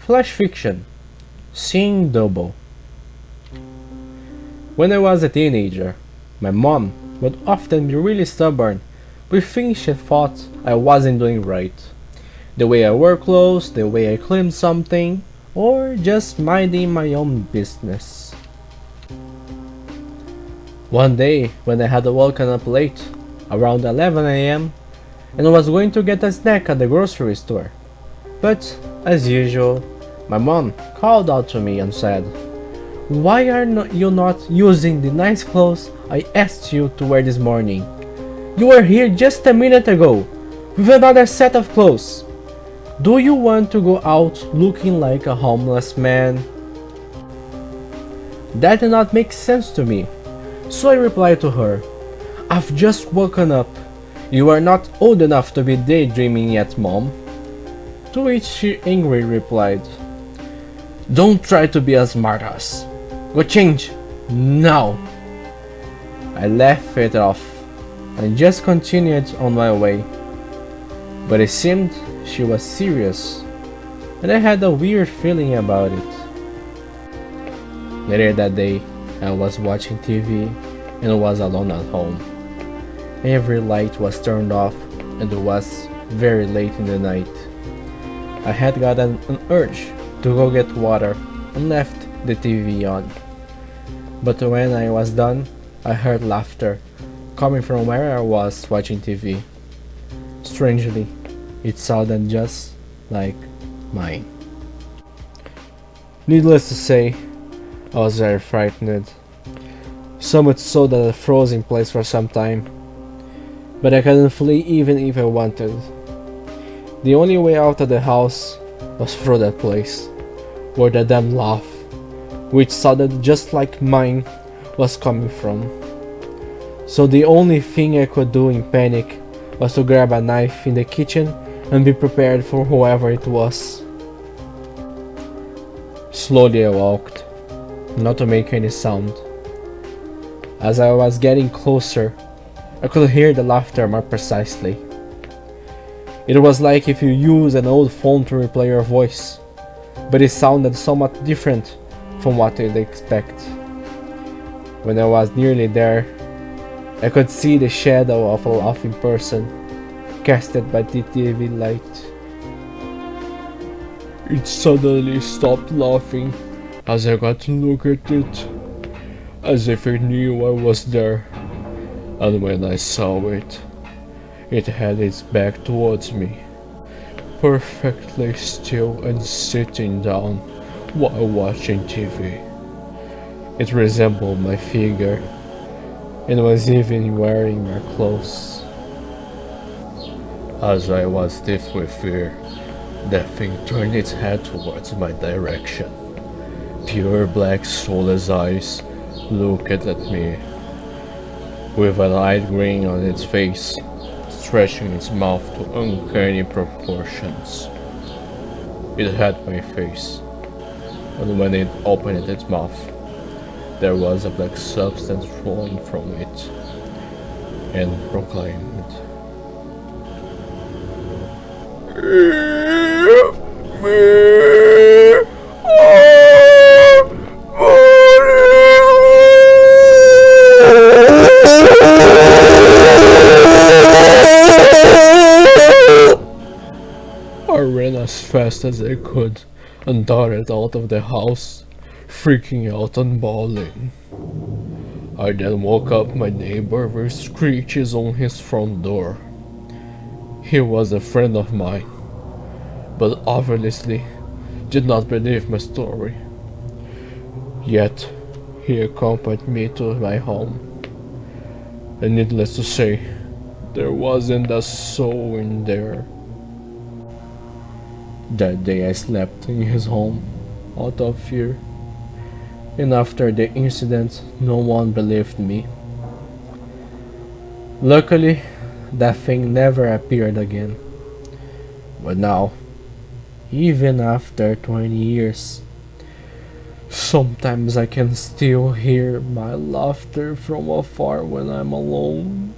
Flash fiction. Seeing double. When I was a teenager, my mom would often be really stubborn with things she thought I wasn't doing right. The way I wore clothes, the way I cleaned something, or just minding my own business. One day, when I had woken up late, around 11 a.m., and was going to get a snack at the grocery store, but, as usual, my mom called out to me and said, "Why are you not using the nice clothes I asked you to wear this morning? You were here just a minute ago, with another set of clothes. Do you want to go out looking like a homeless man?" That did not make sense to me, so I replied to her, "I've just woken up. You are not old enough to be daydreaming yet, Mom." To which she angrily replied, "Don't try to be a smartass. Go change, now." I laughed it off and just continued on my way. But it seemed she was serious, and I had a weird feeling about it. Later that day, I was watching TV and was alone at home. Every light was turned off and it was very late in the night. I had gotten an urge to go get water and left the TV on. But when I was done, I heard laughter coming from where I was watching TV. Strangely, it sounded just like mine. Needless to say, I was very frightened. So much so that I froze in place for some time. But I couldn't flee even if I wanted. The only way out of the house was through that place, where the damn laugh, which sounded just like mine, was coming from. So the only thing I could do in panic was to grab a knife in the kitchen and be prepared for whoever it was. Slowly I walked, not to make any sound. As I was getting closer, I could hear the laughter more precisely. It was like if you use an old phone to replay your voice, but it sounded somewhat different from what you'd expect. When I was nearly there, I could see the shadow of a laughing person casted by the TV light. It suddenly stopped laughing as I got to look at it, as if it knew I was there. And when I saw it, it had its back towards me, perfectly still and sitting down while watching TV. It resembled my figure, and was even wearing my clothes. As I was stiff with fear, that thing turned its head towards my direction. Pure black soulless eyes looked at me, with a light grin on its face, stretching its mouth to uncanny proportions. It had my face, and when it opened its mouth, there was a black substance flowing from it, and proclaimed, "Give me I ran as fast as I could and darted out of the house, freaking out and bawling. I then woke up my neighbor with screeches on his front door. He was a friend of mine, but obviously did not believe my story. Yet, he accompanied me to my home, and needless to say, there wasn't a soul in there. That day I slept in his home, out of fear, and after the incident, no one believed me. Luckily, that thing never appeared again. But now, even after 20 years, sometimes I can still hear my laughter from afar when I'm alone.